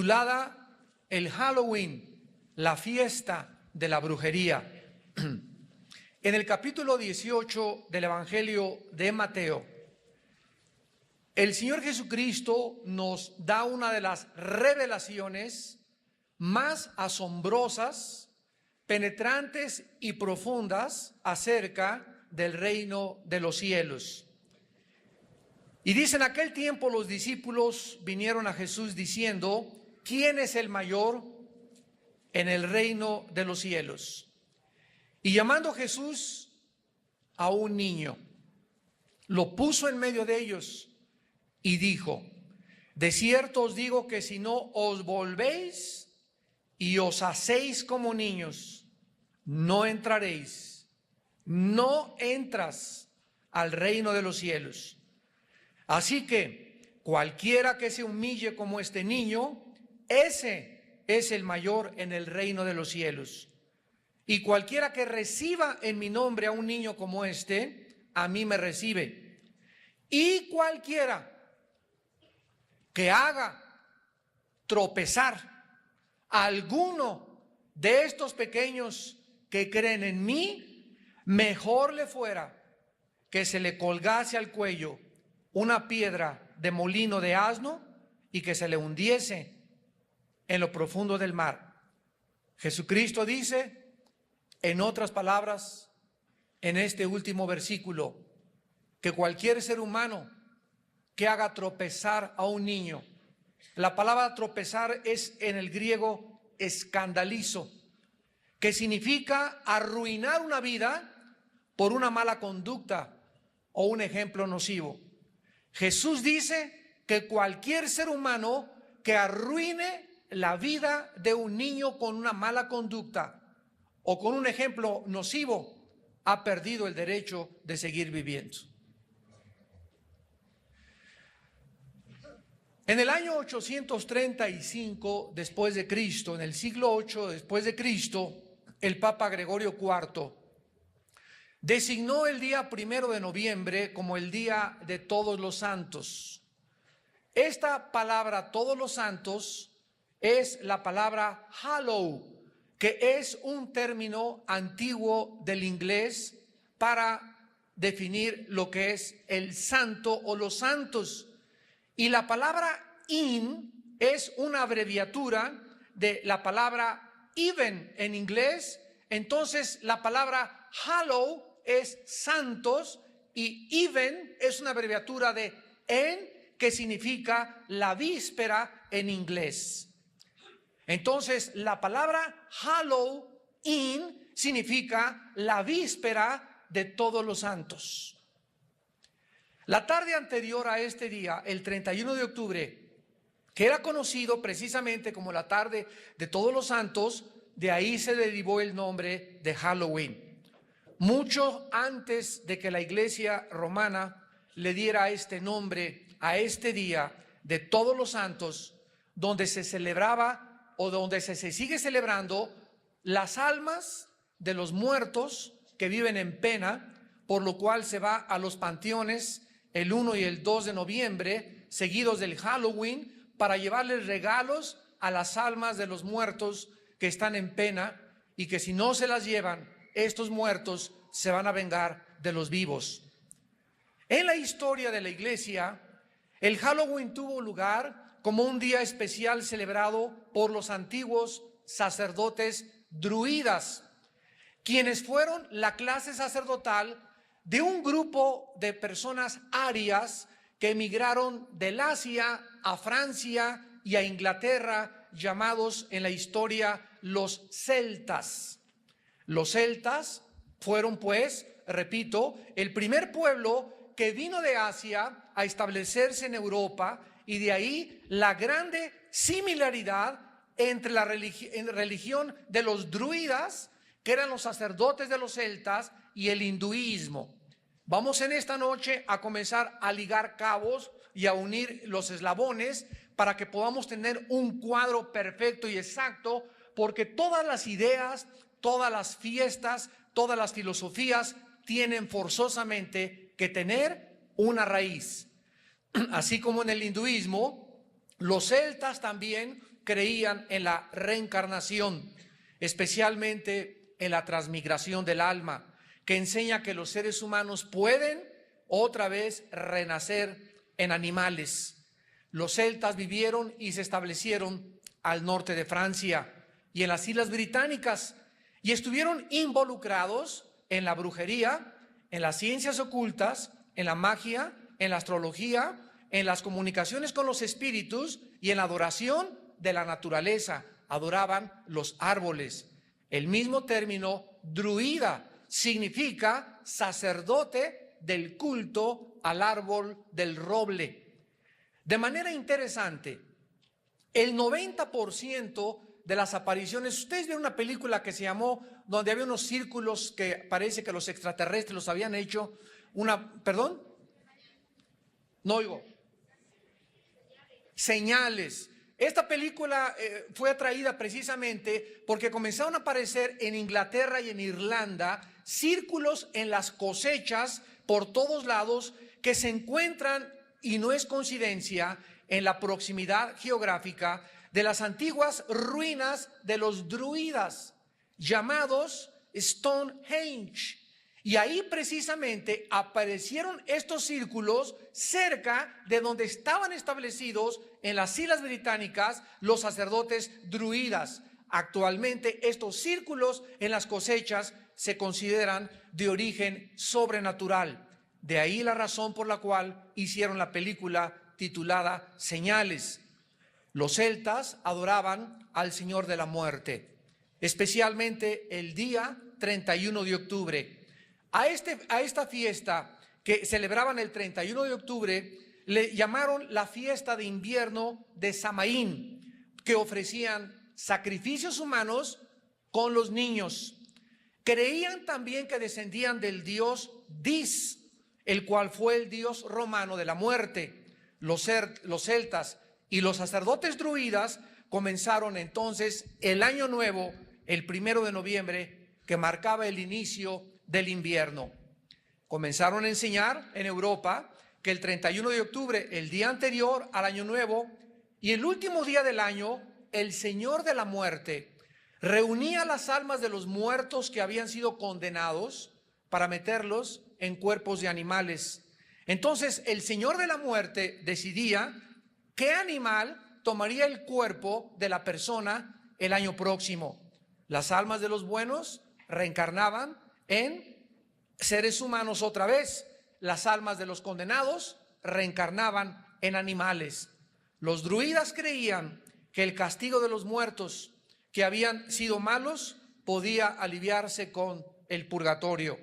titulada El Halloween, la fiesta de la brujería. En el capítulo 18 del Evangelio de Mateo, el Señor Jesucristo nos da una de las revelaciones más asombrosas, penetrantes y profundas acerca del reino de los cielos. Y dice: en aquel tiempo los discípulos vinieron a Jesús diciendo: ¿quién es el mayor en el reino de los cielos? Y llamando Jesús a un niño, lo puso en medio de ellos y dijo: de cierto os digo que si no os volvéis y os hacéis como niños, no entraréis, no entras al reino de los cielos. Así que cualquiera que se humille como este niño, ese es el mayor en el reino de los cielos. Y cualquiera que reciba en mi nombre a un niño como este, a mí me recibe. Y cualquiera que haga tropezar a alguno de estos pequeños que creen en mí, mejor le fuera que se le colgase al cuello una piedra de molino de asno y que se le hundiese en lo profundo del mar. Jesucristo dice, en otras palabras, en este último versículo, que cualquier ser humano que haga tropezar a un niño, la palabra tropezar es en el griego escandalizo, que significa arruinar una vida por una mala conducta o un ejemplo nocivo. Jesús dice que cualquier ser humano que arruine la vida de un niño con una mala conducta o con un ejemplo nocivo, ha perdido el derecho de seguir viviendo. En el año 835 después de Cristo, en el siglo 8 después de Cristo, el Papa Gregorio IV designó el día 1 de noviembre como el Día de Todos los Santos. Esta palabra, todos los santos, es la palabra hallow, que es un término antiguo del inglés para definir lo que es el santo o los santos. Y la palabra in es una abreviatura de la palabra even en inglés. Entonces la palabra hallow es santos y even es una abreviatura de en, que significa la víspera en inglés. Entonces, la palabra Halloween significa la víspera de todos los santos. La tarde anterior a este día, el 31 de octubre, que era conocido precisamente como la tarde de todos los santos, de ahí se derivó el nombre de Halloween. Mucho antes de que la Iglesia romana le diera este nombre a este día de todos los santos, donde se celebraba o donde se sigue celebrando las almas de los muertos que viven en pena, por lo cual se va a los panteones el 1 y el 2 de noviembre, seguidos del Halloween, para llevarles regalos a las almas de los muertos que están en pena y que si no se las llevan, estos muertos se van a vengar de los vivos. En la historia de la Iglesia, el Halloween tuvo lugar como un día especial celebrado por los antiguos sacerdotes druidas, quienes fueron la clase sacerdotal de un grupo de personas arias que emigraron del Asia a Francia y a Inglaterra, llamados en la historia los celtas. Los celtas fueron, pues, repito, el primer pueblo que vino de Asia a establecerse en Europa, y de ahí la grande similaridad entre la religión de los druidas, que eran los sacerdotes de los celtas, y el hinduismo. Vamos en esta noche a comenzar a ligar cabos y a unir los eslabones para que podamos tener un cuadro perfecto y exacto, porque todas las ideas, todas las fiestas, todas las filosofías tienen forzosamente que tener una raíz. Así como en el hinduismo, los celtas también creían en la reencarnación, especialmente en la transmigración del alma, que enseña que los seres humanos pueden otra vez renacer en animales. Los celtas vivieron y se establecieron al norte de Francia y en las Islas Británicas, y estuvieron involucrados en la brujería, en las ciencias ocultas, en la magia, en la astrología, en las comunicaciones con los espíritus y en la adoración de la naturaleza. Adoraban los árboles. El mismo término druida significa sacerdote del culto al árbol del roble. De manera interesante, el 90% de las apariciones, ustedes vieron una película que se llamó, donde había unos círculos que parece que los extraterrestres los habían hecho, ¿perdón? No oigo. Señales. Esta película fue atraída precisamente porque comenzaron a aparecer en Inglaterra y en Irlanda círculos en las cosechas por todos lados que se encuentran, y no es coincidencia, en la proximidad geográfica de las antiguas ruinas de los druidas, llamados Stonehenge. Y ahí precisamente aparecieron estos círculos cerca de donde estaban establecidos en las Islas Británicas los sacerdotes druidas. Actualmente estos círculos en las cosechas se consideran de origen sobrenatural. De ahí la razón por la cual hicieron la película titulada Señales. Los celtas adoraban al Señor de la Muerte, especialmente el día 31 de octubre. A esta fiesta que celebraban el 31 de octubre le llamaron la fiesta de invierno de Samaín, que ofrecían sacrificios humanos con los niños. Creían también que descendían del dios Dis, el cual fue el dios romano de la muerte. Los celtas y los sacerdotes druidas comenzaron entonces el año nuevo, el 1 de noviembre, que marcaba el inicio del invierno. Comenzaron a enseñar en Europa que el 31 de octubre, el día anterior al año nuevo y el último día del año, el Señor de la Muerte reunía las almas de los muertos que habían sido condenados para meterlos en cuerpos de animales. Entonces el Señor de la Muerte decidía qué animal tomaría el cuerpo de la persona el año próximo. Las almas de los buenos reencarnaban en seres humanos otra vez. Las almas de los condenados reencarnaban en animales. Los druidas creían que el castigo de los muertos que habían sido malos podía aliviarse con el purgatorio,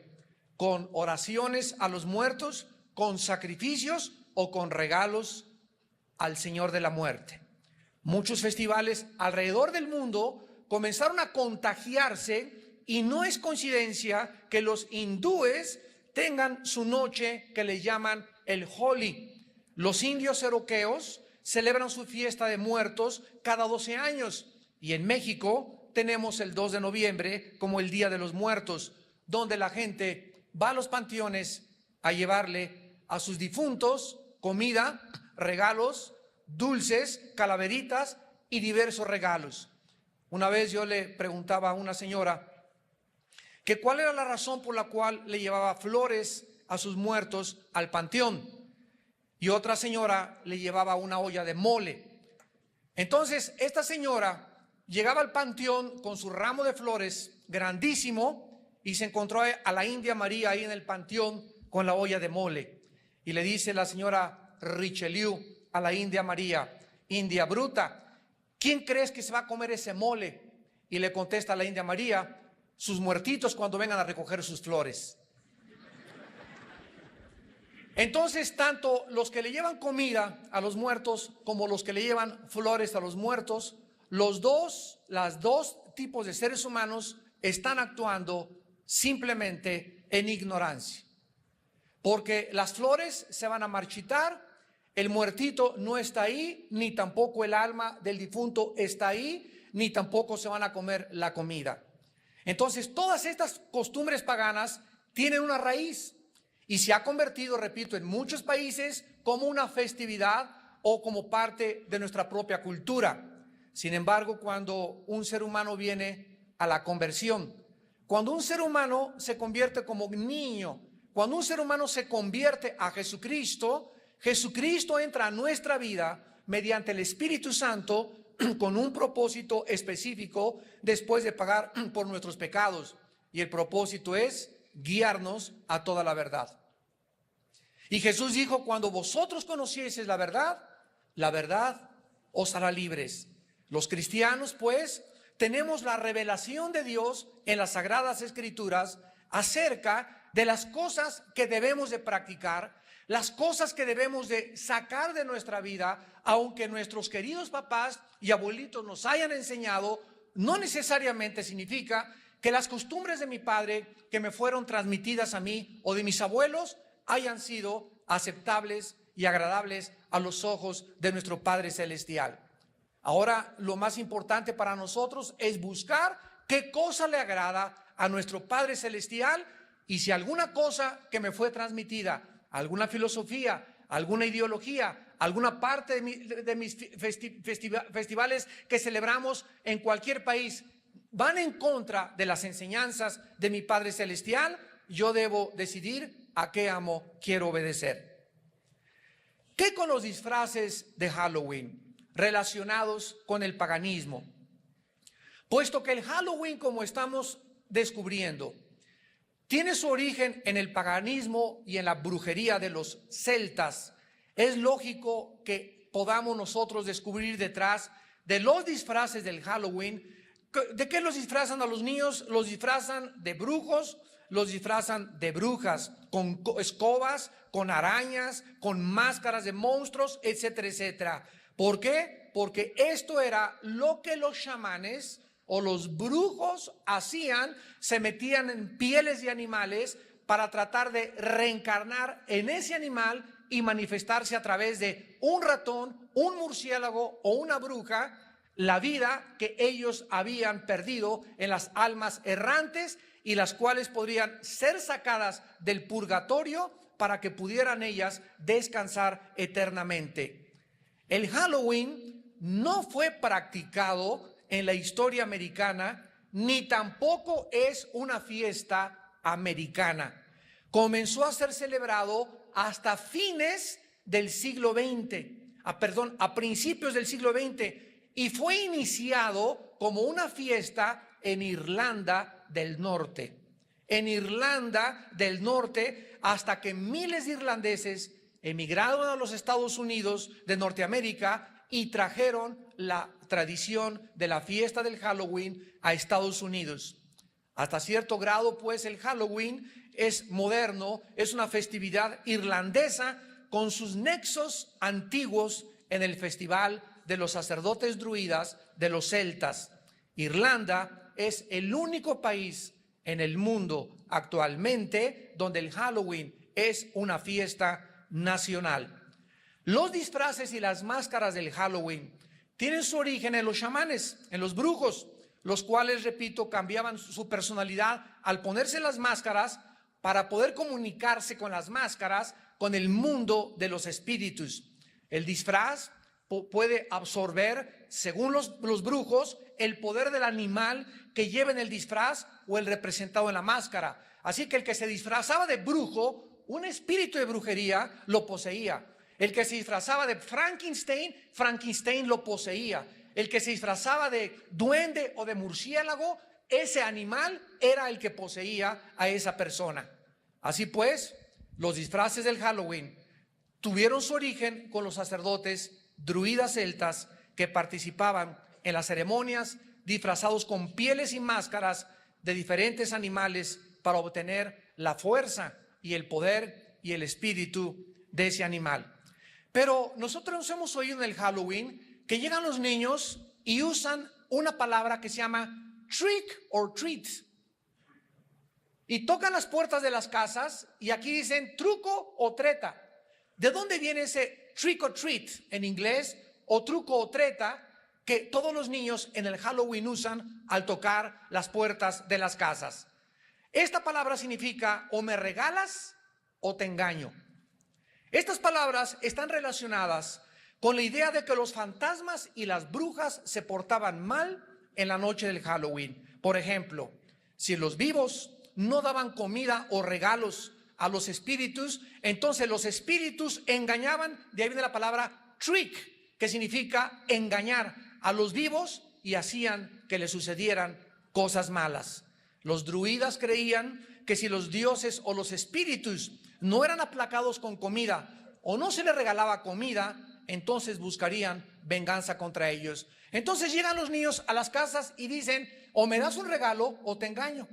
con oraciones a los muertos, con sacrificios o con regalos al Señor de la Muerte. Muchos festivales alrededor del mundo comenzaron a contagiarse, y no es coincidencia que los hindúes tengan su noche que le llaman el Holi. Los indios cherokeos celebran su fiesta de muertos cada 12 años, y en México tenemos el 2 de noviembre como el Día de los Muertos, donde la gente va a los panteones a llevarle a sus difuntos comida, regalos, dulces, calaveritas y diversos regalos. Una vez yo le preguntaba a una señora que cuál era la razón por la cual le llevaba flores a sus muertos al panteón, y otra señora le llevaba una olla de mole. Entonces esta señora llegaba al panteón con su ramo de flores grandísimo y se encontró a la India María ahí en el panteón con la olla de mole, y le dice la señora Richelieu a la India María: India bruta, ¿quién crees que se va a comer ese mole? Y le contesta la India María: sus muertitos cuando vengan a recoger sus flores. Entonces, tanto los que le llevan comida a los muertos como los que le llevan flores a los muertos, las dos tipos de seres humanos están actuando simplemente en ignorancia, porque las flores se van a marchitar, el muertito no está ahí, ni tampoco el alma del difunto está ahí, ni tampoco se van a comer la comida. Entonces todas estas costumbres paganas tienen una raíz y se ha convertido, repito, en muchos países como una festividad o como parte de nuestra propia cultura. Sin embargo, cuando un ser humano viene a la conversión, cuando un ser humano se convierte como niño, cuando un ser humano se convierte a Jesucristo, Jesucristo entra a nuestra vida mediante el Espíritu Santo con un propósito específico después de pagar por nuestros pecados. Y el propósito es guiarnos a toda la verdad. Y Jesús dijo, cuando vosotros conocieseis la verdad os hará libres. Los cristianos, pues, tenemos la revelación de Dios en las Sagradas Escrituras acerca de las cosas que debemos de practicar, las cosas que debemos de sacar de nuestra vida, aunque nuestros queridos papás y abuelitos nos hayan enseñado, no necesariamente significa que las costumbres de mi padre que me fueron transmitidas a mí o de mis abuelos hayan sido aceptables y agradables a los ojos de nuestro Padre Celestial. Ahora, lo más importante para nosotros es buscar qué cosa le agrada a nuestro Padre Celestial, y si alguna cosa que me fue transmitida, alguna filosofía, alguna ideología, alguna parte de mis festivales que celebramos en cualquier país van en contra de las enseñanzas de mi Padre Celestial, yo debo decidir a qué amo quiero obedecer. ¿Qué con los disfraces de Halloween relacionados con el paganismo? Puesto que el Halloween, como estamos descubriendo, tiene su origen en el paganismo y en la brujería de los celtas, es lógico que podamos nosotros descubrir detrás de los disfraces del Halloween. ¿De qué los disfrazan a los niños? Los disfrazan de brujos, los disfrazan de brujas, con escobas, con arañas, con máscaras de monstruos, etcétera, etcétera. ¿Por qué? Porque esto era lo que los chamanes o los brujos hacían, se metían en pieles de animales para tratar de reencarnar en ese animal y manifestarse a través de un ratón, un murciélago o una bruja, la vida que ellos habían perdido en las almas errantes y las cuales podrían ser sacadas del purgatorio para que pudieran ellas descansar eternamente. El Halloween no fue practicado en la historia americana, ni tampoco es una fiesta americana. Comenzó a ser celebrado hasta fines del siglo XX, a principios del siglo XX, y fue iniciado como una fiesta en Irlanda del Norte. En Irlanda del Norte, hasta que miles de irlandeses emigraron a los Estados Unidos de Norteamérica y trajeron la tradición de la fiesta del Halloween a Estados Unidos. Hasta cierto grado, pues, el Halloween es moderno, es una festividad irlandesa con sus nexos antiguos en el festival de los sacerdotes druidas de los celtas. Irlanda es el único país en el mundo actualmente donde el Halloween es una fiesta nacional. Los disfraces y las máscaras del Halloween tienen su origen en los chamanes, en los brujos, los cuales, repito, cambiaban su personalidad al ponerse las máscaras para poder comunicarse con las máscaras con el mundo de los espíritus. El disfraz puede absorber, según los brujos, el poder del animal que lleva en el disfraz o el representado en la máscara. Así que el que se disfrazaba de brujo, un espíritu de brujería lo poseía. El que se disfrazaba de Frankenstein, Frankenstein lo poseía. El que se disfrazaba de duende o de murciélago, ese animal era el que poseía a esa persona. Así pues, los disfraces del Halloween tuvieron su origen con los sacerdotes druidas celtas que participaban en las ceremonias disfrazados con pieles y máscaras de diferentes animales para obtener la fuerza y el poder y el espíritu de ese animal. Pero nosotros hemos oído en el Halloween que llegan los niños y usan una palabra que se llama trick or treat. Y tocan las puertas de las casas y aquí dicen truco o treta. ¿De dónde viene ese trick or treat en inglés o truco o treta que todos los niños en el Halloween usan al tocar las puertas de las casas? Esta palabra significa o me regalas o te engaño. Estas palabras están relacionadas con la idea de que los fantasmas y las brujas se portaban mal en la noche del Halloween. Por ejemplo, si los vivos no daban comida o regalos a los espíritus, entonces los espíritus engañaban, de ahí viene la palabra trick, que significa engañar a los vivos, y hacían que les sucedieran cosas malas. Los druidas creían que si los dioses o los espíritus no eran aplacados con comida o no se les regalaba comida, entonces buscarían venganza contra ellos. Entonces llegan los niños a las casas y dicen: o me das un regalo o te engaño.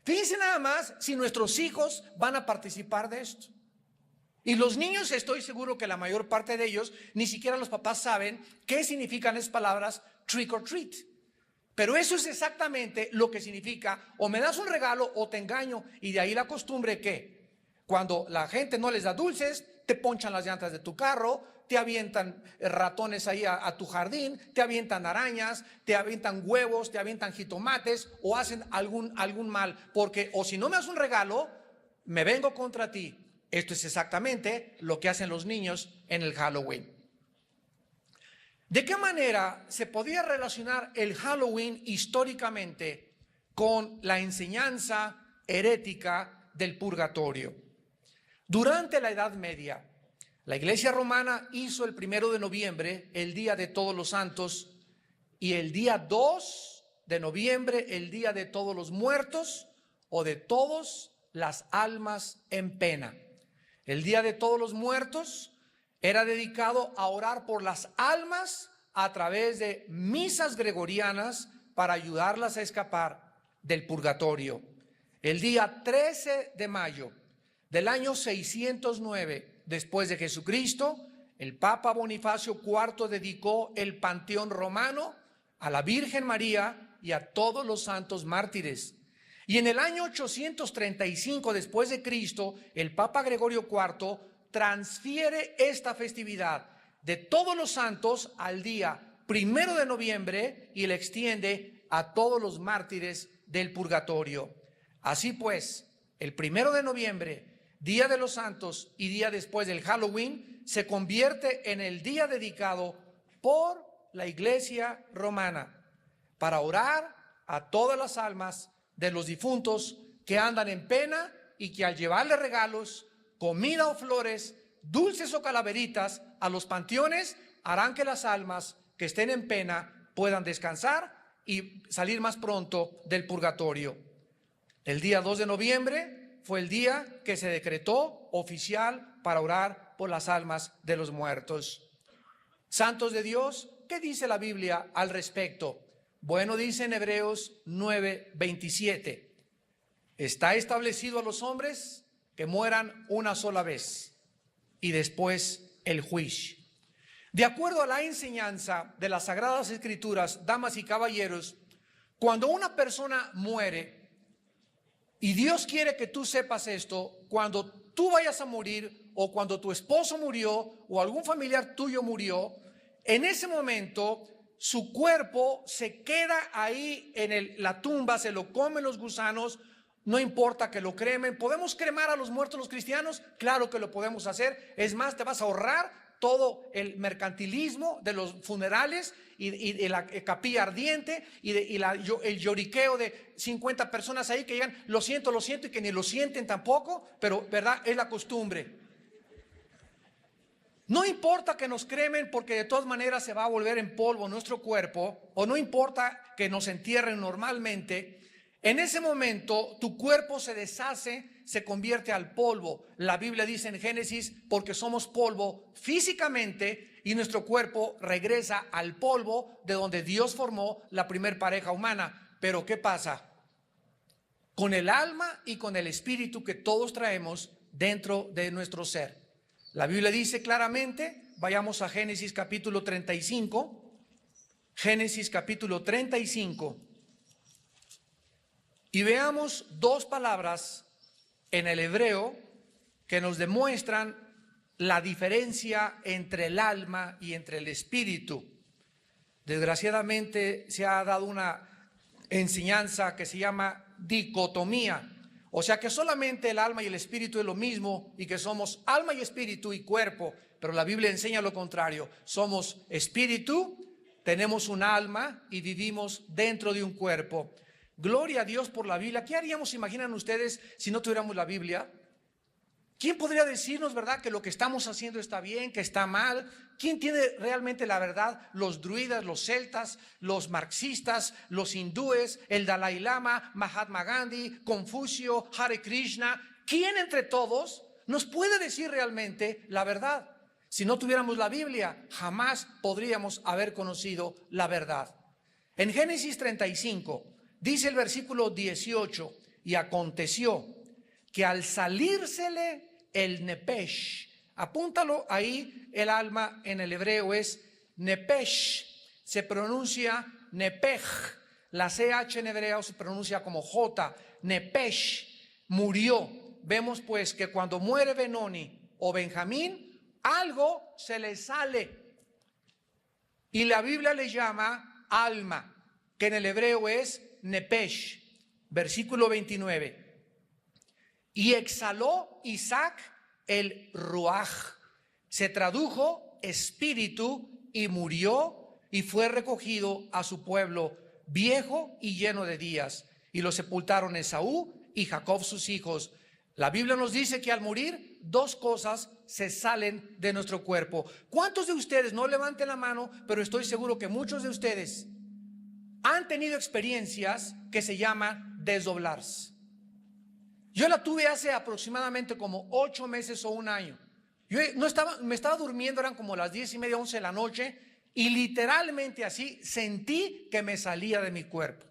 Fíjense nada más si nuestros hijos van a participar de esto. Y los niños, estoy seguro que la mayor parte de ellos, ni siquiera los papás saben qué significan esas palabras trick or treat. Pero eso es exactamente lo que significa: o me das un regalo o te engaño. Y de ahí la costumbre que cuando la gente no les da dulces, te ponchan las llantas de tu carro, te avientan ratones ahí a tu jardín, te avientan arañas, te avientan huevos, te avientan jitomates o hacen algún mal. Porque o si no me das un regalo, me vengo contra ti. Esto es exactamente lo que hacen los niños en el Halloween. ¿De qué manera se podía relacionar el Halloween históricamente con la enseñanza herética del purgatorio? Durante la Edad Media, la Iglesia Romana hizo el 1 de noviembre el Día de Todos los Santos, y el día 2 de noviembre el Día de Todos los Muertos, o de todas las almas en pena. El Día de Todos los Muertos era dedicado a orar por las almas a través de misas gregorianas para ayudarlas a escapar del purgatorio. El día 13 de mayo del año 609 después de Jesucristo, el Papa Bonifacio IV dedicó el Panteón Romano a la Virgen María y a todos los santos mártires. Y en el año 835 después de Cristo, el Papa Gregorio IV transfiere esta festividad de todos los santos al día 1 de noviembre y la extiende a todos los mártires del purgatorio. Así pues, el 1 de noviembre, Día de los Santos y día después del Halloween, se convierte en el día dedicado por la Iglesia Romana para orar a todas las almas de los difuntos que andan en pena, y que al llevarle regalos, comida o flores, dulces o calaveritas a los panteones, harán que las almas que estén en pena puedan descansar y salir más pronto del purgatorio. El día 2 de noviembre fue el día que se decretó oficial para orar por las almas de los muertos. Santos de Dios, ¿qué dice la Biblia al respecto? Bueno, dice en Hebreos 9:27, está establecido a los hombres que mueran una sola vez y después el juicio. De acuerdo a la enseñanza de las Sagradas Escrituras, damas y caballeros, cuando una persona muere, y Dios quiere que tú sepas esto, cuando tú vayas a morir, o cuando tu esposo murió, o algún familiar tuyo murió, en ese momento su cuerpo se queda ahí en la tumba, se lo comen los gusanos. No importa que lo cremen. ¿Podemos cremar a los muertos los cristianos? Claro que lo podemos hacer. Es más, te vas a ahorrar todo el mercantilismo de los funerales y de la capilla ardiente el lloriqueo de 50 personas ahí que digan lo siento, y que ni lo sienten tampoco, pero verdad, es la costumbre. No importa que nos cremen, porque de todas maneras se va a volver en polvo nuestro cuerpo, o no importa que nos entierren normalmente. En ese momento tu cuerpo se deshace, se convierte al polvo. La Biblia dice en Génesis, porque somos polvo físicamente, y nuestro cuerpo regresa al polvo de donde Dios formó la primer pareja humana. Pero ¿qué pasa con el alma y con el espíritu que todos traemos dentro de nuestro ser? La Biblia dice claramente, vayamos a Génesis capítulo 35, Génesis capítulo 35, y veamos dos palabras en el hebreo que nos demuestran la diferencia entre el alma y entre el espíritu. Desgraciadamente se ha dado una enseñanza que se llama dicotomía, O sea que solamente el alma y el espíritu es lo mismo y que somos alma y espíritu y cuerpo, pero la Biblia enseña lo contrario. Somos espíritu, tenemos un alma y vivimos dentro de un cuerpo. Gloria a Dios por la Biblia. ¿Qué haríamos, imaginan ustedes, si no tuviéramos la Biblia? ¿Quién podría decirnos, verdad, que lo que estamos haciendo está bien, que está mal? ¿Quién tiene realmente la verdad? Los druidas, los celtas, los marxistas, los hindúes, el Dalai Lama, Mahatma Gandhi, Confucio, Hare Krishna. ¿Quién entre todos nos puede decir realmente la verdad? Si no tuviéramos la Biblia, jamás podríamos haber conocido la verdad. En Génesis 35, dice el versículo 18, y aconteció que al salírsele el nepesh, apúntalo ahí, el alma en el hebreo es nepesh, se pronuncia nepej, la CH en hebreo se pronuncia como J, nepesh, murió. Vemos pues que cuando muere Benoni o Benjamín, algo se le sale y la Biblia le llama alma, que en el hebreo es nepesh. Versículo 29. Y exhaló Isaac el ruaj, se tradujo espíritu, y murió y fue recogido a su pueblo viejo y lleno de días, y lo sepultaron Esaú y Jacob sus hijos. La Biblia nos dice que al morir dos cosas se salen de nuestro cuerpo. ¿Cuántos de ustedes, no levanten la mano, pero estoy seguro que muchos de ustedes han tenido experiencias que se llaman desdoblarse? Yo la tuve hace aproximadamente como 8 meses o un año. Yo me estaba durmiendo, eran como las 10:30, 11 de la noche, y literalmente así sentí que me salía de mi cuerpo.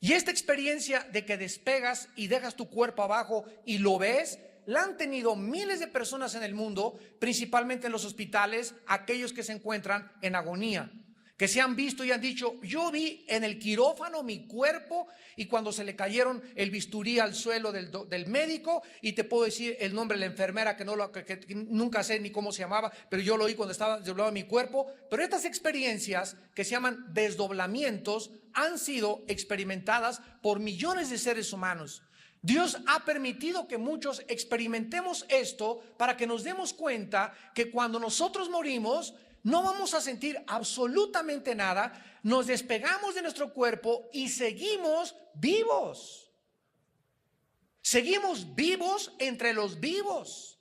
Y esta experiencia de que despegas y dejas tu cuerpo abajo y lo ves, la han tenido miles de personas en el mundo, principalmente en los hospitales, aquellos que se encuentran en agonía, que se han visto y han dicho: yo vi en el quirófano mi cuerpo, y cuando se le cayeron el bisturí al suelo del médico, y te puedo decir el nombre de la enfermera que nunca sé ni cómo se llamaba, pero yo lo oí cuando estaba desdoblado mi cuerpo. Pero estas experiencias que se llaman desdoblamientos han sido experimentadas por millones de seres humanos. Dios ha permitido que muchos experimentemos esto para que nos demos cuenta que cuando nosotros morimos no vamos a sentir absolutamente nada, nos despegamos de nuestro cuerpo y seguimos vivos. Seguimos vivos entre los vivos.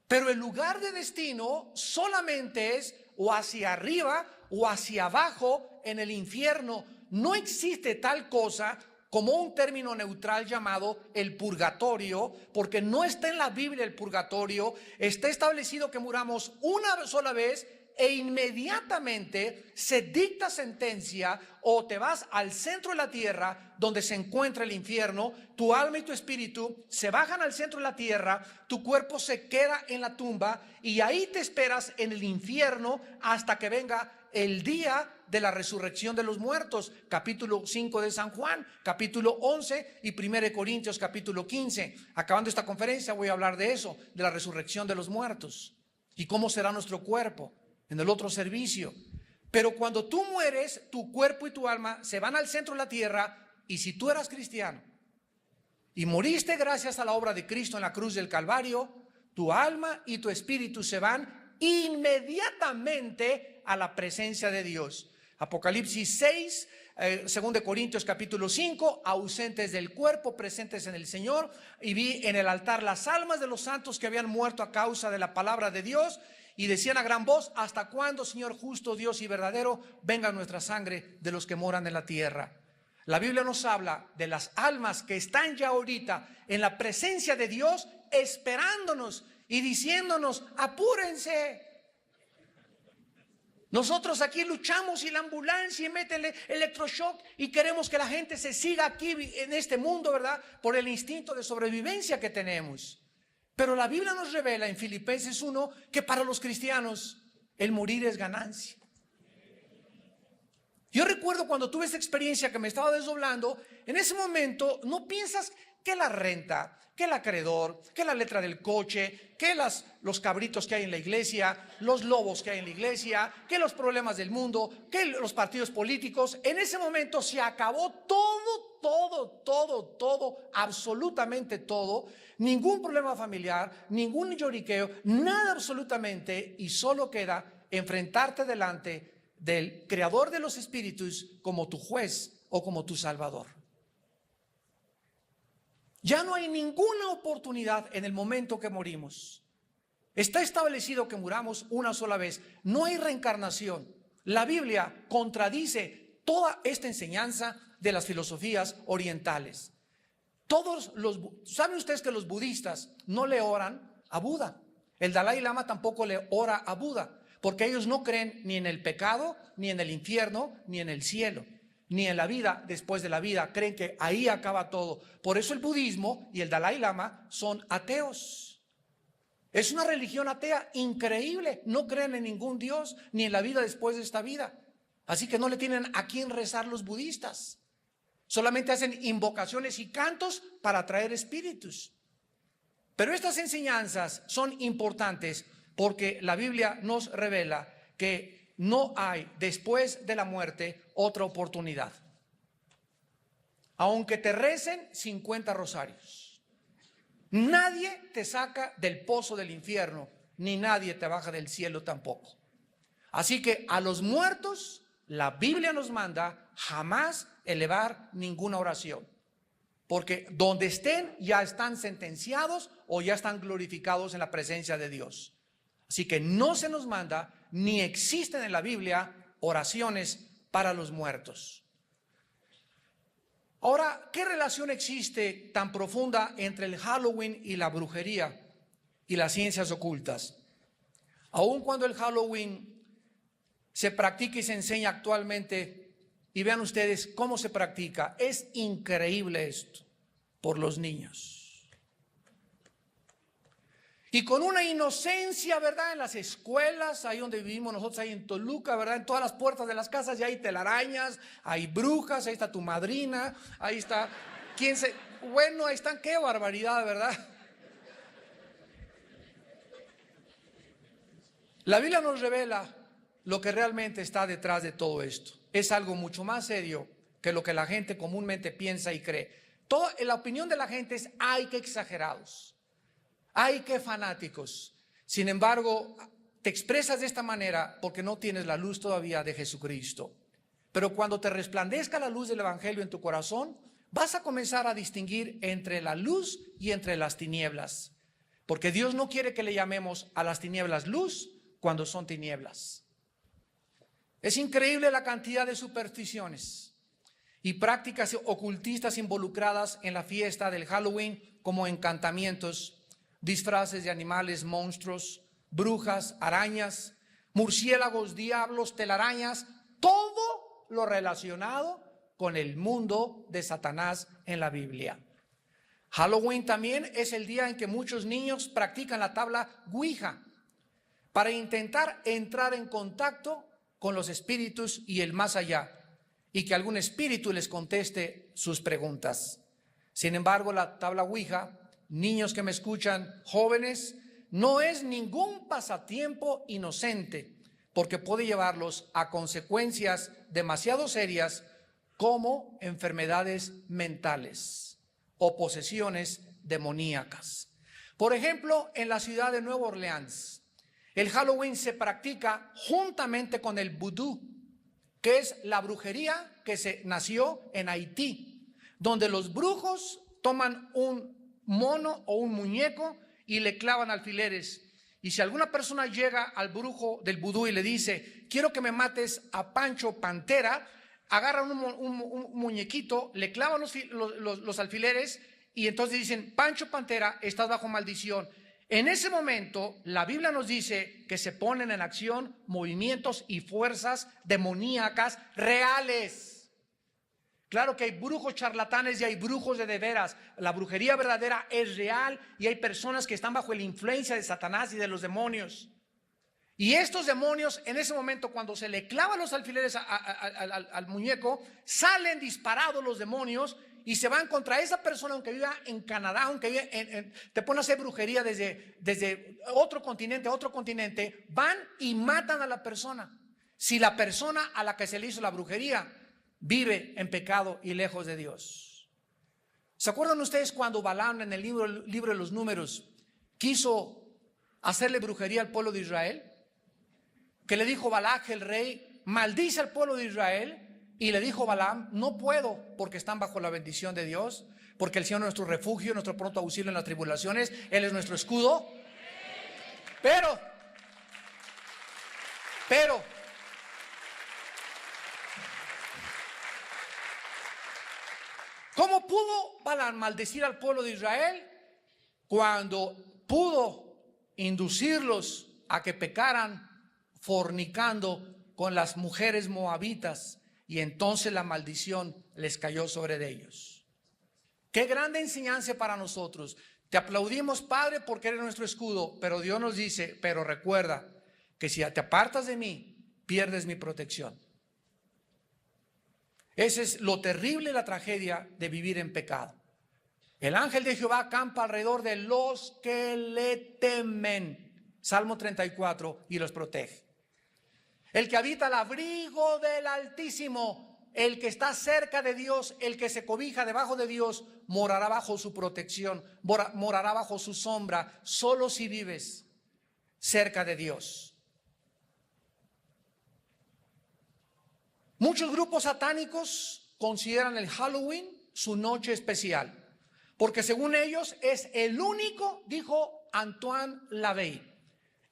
Pero el lugar de destino solamente es o hacia arriba o hacia abajo en el infierno. No existe tal cosa como un término neutral llamado el purgatorio, porque no está en la Biblia el purgatorio. Está establecido que muramos una sola vez e inmediatamente se dicta sentencia, o te vas al centro de la tierra donde se encuentra el infierno. Tu alma y tu espíritu se bajan al centro de la tierra, tu cuerpo se queda en la tumba y ahí te esperas en el infierno hasta que venga el día de la resurrección de los muertos. Capítulo 5 de San Juan, capítulo 11 y 1 Corintios capítulo 15. Acabando esta conferencia voy a hablar de eso, de la resurrección de los muertos y cómo será nuestro cuerpo en el otro servicio. Pero cuando tú mueres, tu cuerpo y tu alma se van al centro de la tierra, y si tú eras cristiano y moriste gracias a la obra de Cristo en la cruz del Calvario, tu alma y tu espíritu se van inmediatamente a la presencia de Dios. Apocalipsis 6, 2 Corintios capítulo 5, ausentes del cuerpo, presentes en el Señor. Y vi en el altar las almas de los santos que habían muerto a causa de la palabra de Dios, y decían a gran voz: ¿hasta cuándo, Señor justo, Dios y verdadero, venga nuestra sangre de los que moran en la tierra? La Biblia nos habla de las almas que están ya ahorita en la presencia de Dios, esperándonos y diciéndonos: apúrense. Nosotros aquí luchamos y la ambulancia y meten electroshock y queremos que la gente se siga aquí en este mundo, ¿verdad? Por el instinto de sobrevivencia que tenemos. Pero la Biblia nos revela en Filipenses 1 que para los cristianos el morir es ganancia. Yo recuerdo cuando tuve esta experiencia que me estaba desdoblando, en ese momento no piensas que la renta, que el acreedor, que la letra del coche, que los cabritos que hay en la iglesia, los lobos que hay en la iglesia, que los problemas del mundo, que los partidos políticos. En ese momento se acabó todo, absolutamente todo. Ningún problema familiar, ningún lloriqueo, nada absolutamente, y solo queda enfrentarte delante del Creador de los espíritus como tu juez o como tu Salvador. Ya no hay ninguna oportunidad en el momento que morimos. Está establecido que muramos una sola vez. No hay reencarnación. La Biblia contradice toda esta enseñanza de las filosofías orientales. ¿Saben ustedes que los budistas no le oran a Buda? El Dalai Lama tampoco le ora a Buda, porque ellos no creen ni en el pecado, ni en el infierno, ni en el cielo, ni en la vida después de la vida. Creen que ahí acaba todo. Por eso el budismo y el Dalai Lama son ateos. Es una religión atea increíble. No creen en ningún Dios, ni en la vida después de esta vida. Así que no le tienen a quién rezar los budistas. Solamente hacen invocaciones y cantos para atraer espíritus. Pero estas enseñanzas son importantes porque la Biblia nos revela que no hay después de la muerte otra oportunidad. Aunque te recen 50 rosarios, nadie te saca del pozo del infierno, ni nadie te baja del cielo tampoco. Así que a los muertos, la Biblia nos manda jamás elevar ninguna oración, porque donde estén ya están sentenciados o ya están glorificados en la presencia de Dios. Así que no se nos manda, ni existen en la Biblia oraciones para los muertos. Ahora, ¿qué relación existe tan profunda entre el Halloween y la brujería y las ciencias ocultas? Aun cuando el Halloween se practica y se enseña actualmente, y vean ustedes cómo se practica, es increíble esto, por los niños. Y con una inocencia, ¿verdad? En las escuelas, ahí donde vivimos nosotros, ahí en Toluca, ¿verdad? En todas las puertas de las casas ya hay telarañas, hay brujas, ahí está tu madrina, ahí está, bueno, ahí están, qué barbaridad, ¿verdad? La Biblia nos revela lo que realmente está detrás de todo esto. Es algo mucho más serio que lo que la gente comúnmente piensa y cree. La opinión de la gente es, ay, qué exagerados, ay, qué fanáticos. Sin embargo, te expresas de esta manera porque no tienes la luz todavía de Jesucristo. Pero cuando te resplandezca la luz del Evangelio en tu corazón, vas a comenzar a distinguir entre la luz y entre las tinieblas. Porque Dios no quiere que le llamemos a las tinieblas luz cuando son tinieblas. Es increíble la cantidad de supersticiones y prácticas ocultistas involucradas en la fiesta del Halloween, como encantamientos, disfraces de animales, monstruos, brujas, arañas, murciélagos, diablos, telarañas, todo lo relacionado con el mundo de Satanás en la Biblia. Halloween también es el día en que muchos niños practican la tabla Ouija para intentar entrar en contacto con los espíritus y el más allá, y que algún espíritu les conteste sus preguntas. Sin embargo, la tabla Ouija, niños que me escuchan, jóvenes, no es ningún pasatiempo inocente, porque puede llevarlos a consecuencias demasiado serias como enfermedades mentales o posesiones demoníacas. Por ejemplo, en la ciudad de Nueva Orleans, el Halloween se practica juntamente con el vudú, que es la brujería que se nació en Haití, donde los brujos toman un mono o un muñeco y le clavan alfileres. Y si alguna persona llega al brujo del vudú y le dice, quiero que me mates a Pancho Pantera, agarran un muñequito, le clavan los alfileres y entonces dicen, Pancho Pantera, estás bajo maldición. En ese momento, la Biblia nos dice que se ponen en acción movimientos y fuerzas demoníacas reales. Claro que hay brujos charlatanes y hay brujos de veras. La brujería verdadera es real y hay personas que están bajo la influencia de Satanás y de los demonios. Y estos demonios, en ese momento, cuando se le clavan los alfileres al muñeco, salen disparados los demonios y se van contra esa persona, aunque viva en Canadá, aunque viva te ponen a hacer brujería desde otro continente a otro continente, van y matan a la persona. Si la persona a la que se le hizo la brujería vive en pecado y lejos de Dios. ¿Se acuerdan ustedes cuando Balaam en el libro de los Números quiso hacerle brujería al pueblo de Israel? Que le dijo Balac el rey, maldice al pueblo de Israel. Y le dijo Balaam, no puedo, porque están bajo la bendición de Dios, porque el Señor es nuestro refugio, nuestro pronto auxilio en las tribulaciones, Él es nuestro escudo. Pero ¿cómo pudo Balaam maldecir al pueblo de Israel? Cuando pudo inducirlos a que pecaran fornicando con las mujeres moabitas, y entonces la maldición les cayó sobre ellos. Qué grande enseñanza para nosotros. Te aplaudimos, Padre, porque eres nuestro escudo, pero Dios nos dice, pero recuerda que si te apartas de mí, pierdes mi protección. Ese es lo terrible, la tragedia de vivir en pecado. El ángel de Jehová acampa alrededor de los que le temen, Salmo 34, y los protege. El que habita al abrigo del Altísimo, el que está cerca de Dios, el que se cobija debajo de Dios, morará bajo su protección, morará bajo su sombra, solo si vives cerca de Dios. Muchos grupos satánicos consideran el Halloween su noche especial, porque según ellos es el único, dijo Antoine Lavey,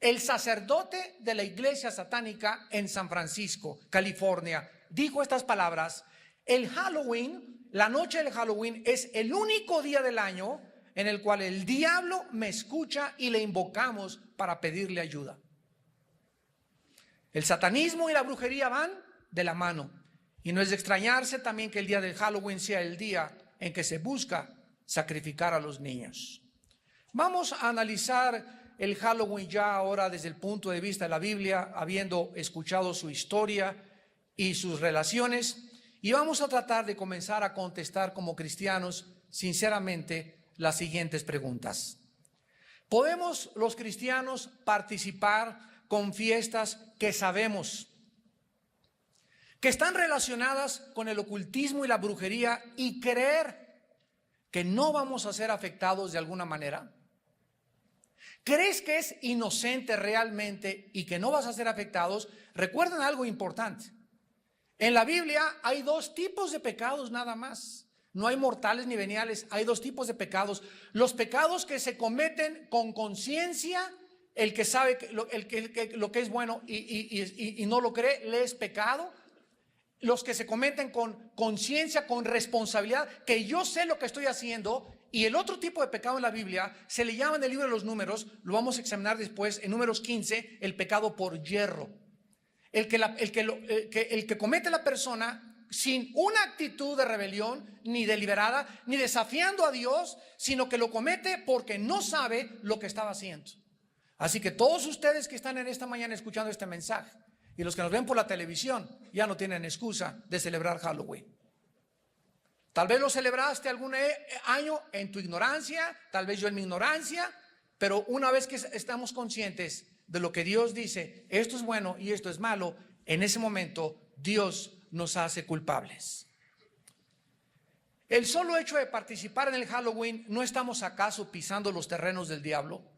el sacerdote de la iglesia satánica en San Francisco, California, dijo estas palabras: el Halloween, la noche del Halloween, es el único día del año en el cual el diablo me escucha y le invocamos para pedirle ayuda. El satanismo y la brujería van de la mano, y no es de extrañarse también que el día del Halloween sea el día en que se busca sacrificar a los niños. Vamos a analizar el Halloween ya ahora desde el punto de vista de la Biblia, habiendo escuchado su historia y sus relaciones, y vamos a tratar de comenzar a contestar como cristianos sinceramente las siguientes preguntas. ¿Podemos los cristianos participar con fiestas que sabemos que están relacionadas con el ocultismo y la brujería y creer que no vamos a ser afectados de alguna manera? ¿Crees que es inocente realmente y que no vas a ser afectados? Recuerden algo importante. En la Biblia hay dos tipos de pecados nada más. No hay mortales ni veniales, hay dos tipos de pecados. Los pecados que se cometen con conciencia, el que sabe lo que es bueno y no lo cree, le es pecado. Los que se cometen con conciencia, con responsabilidad, que yo sé lo que estoy haciendo. Y el otro tipo de pecado en la Biblia se le llama en el libro de los Números, lo vamos a examinar después en Números 15, el pecado por yerro. El que comete la persona sin una actitud de rebelión, ni deliberada, ni desafiando a Dios, sino que lo comete porque no sabe lo que estaba haciendo. Así que todos ustedes que están en esta mañana escuchando este mensaje, y los que nos ven por la televisión, ya no tienen excusa de celebrar Halloween. Tal vez lo celebraste algún año en tu ignorancia, tal vez yo en mi ignorancia, pero una vez que estamos conscientes de lo que Dios dice, esto es bueno y esto es malo, en ese momento Dios nos hace culpables. El solo hecho de participar en el Halloween, ¿no estamos acaso pisando los terrenos del diablo?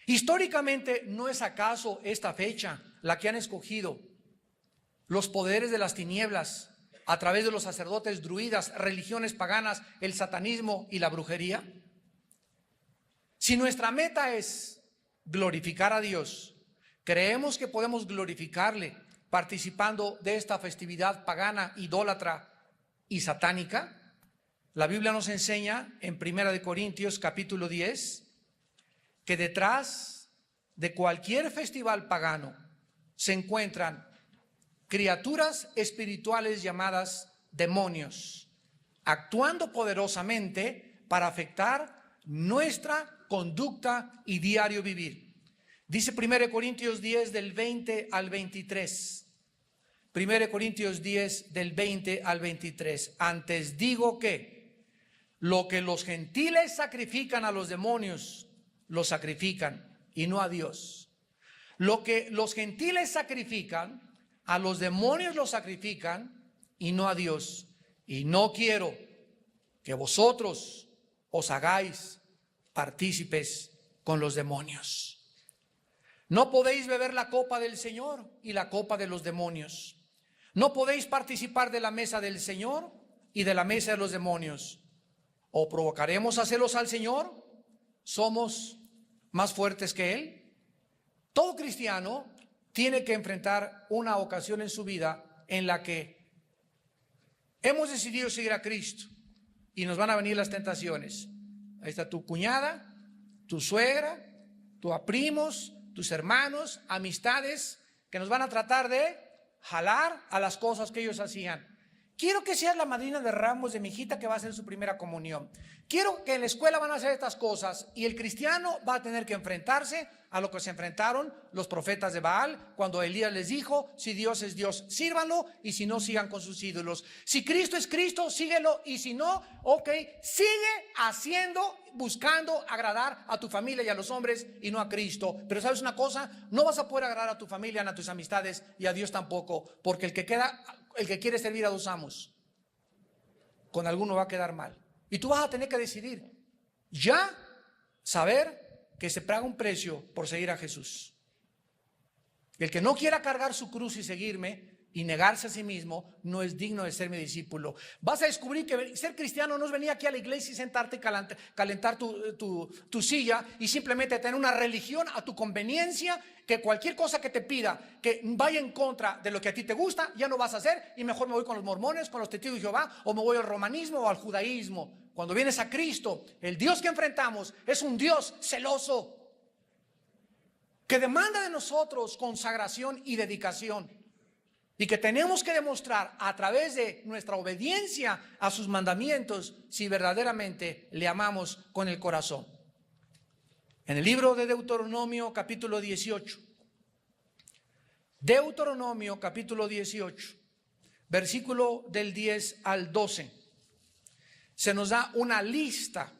Históricamente, ¿no es acaso esta fecha la que han escogido los poderes de las tinieblas a través de los sacerdotes druidas, religiones paganas, el satanismo y la brujería? Si nuestra meta es glorificar a Dios, ¿creemos que podemos glorificarle participando de esta festividad pagana, idólatra y satánica? La Biblia nos enseña en 1 Corintios capítulo 10 que detrás de cualquier festival pagano se encuentran criaturas espirituales llamadas demonios, actuando poderosamente para afectar nuestra conducta y diario vivir. Dice 1 Corintios 10 del 20 al 23: 1 Corintios 10 del 20 al 23. Antes digo que lo que los gentiles sacrifican a los demonios, lo sacrifican y no a Dios. Lo que los gentiles sacrifican a los demonios, lo sacrifican y no a Dios. Y no quiero que vosotros os hagáis partícipes con los demonios. No podéis beber la copa del Señor y la copa de los demonios. No podéis participar de la mesa del Señor y de la mesa de los demonios. ¿O provocaremos a celos al Señor? ¿Somos más fuertes que Él? Todo cristiano tiene que enfrentar una ocasión en su vida en la que hemos decidido seguir a Cristo y nos van a venir las tentaciones. Ahí está tu cuñada, tu suegra, tus primos, tus hermanos, amistades que nos van a tratar de jalar a las cosas que ellos hacían. Quiero que seas la madrina de ramos de mi hijita que va a hacer su primera comunión. Quiero que en la escuela van a hacer estas cosas y el cristiano va a tener que enfrentarse a lo que se enfrentaron los profetas de Baal cuando Elías les dijo: si Dios es Dios, sírvanlo, y si no, sigan con sus ídolos. Si Cristo es Cristo, síguelo, y si no, ok, sigue haciendo, buscando agradar a tu familia y a los hombres y no a Cristo. Pero ¿sabes una cosa? No vas a poder agradar a tu familia, ni a tus amistades y a Dios tampoco, porque el que quiere servir a dos amos, con alguno va a quedar mal. Y tú vas a tener que decidir ya saber que se paga un precio por seguir a Jesús. El que no quiera cargar su cruz y seguirme y negarse a sí mismo no es digno de ser mi discípulo. Vas a descubrir que ser cristiano no es venir aquí a la iglesia y sentarte y calentar tu silla y simplemente tener una religión a tu conveniencia, que cualquier cosa que te pida que vaya en contra de lo que a ti te gusta, ya no vas a hacer, y mejor me voy con los mormones, con los testigos de Jehová, o me voy al romanismo o al judaísmo. Cuando vienes a Cristo, el Dios que enfrentamos es un Dios celoso, que demanda de nosotros consagración y dedicación, y que tenemos que demostrar a través de nuestra obediencia a sus mandamientos si verdaderamente le amamos con el corazón. En el libro de Deuteronomio capítulo 18, Deuteronomio capítulo 18, versículo del 10 al 12, se nos da una lista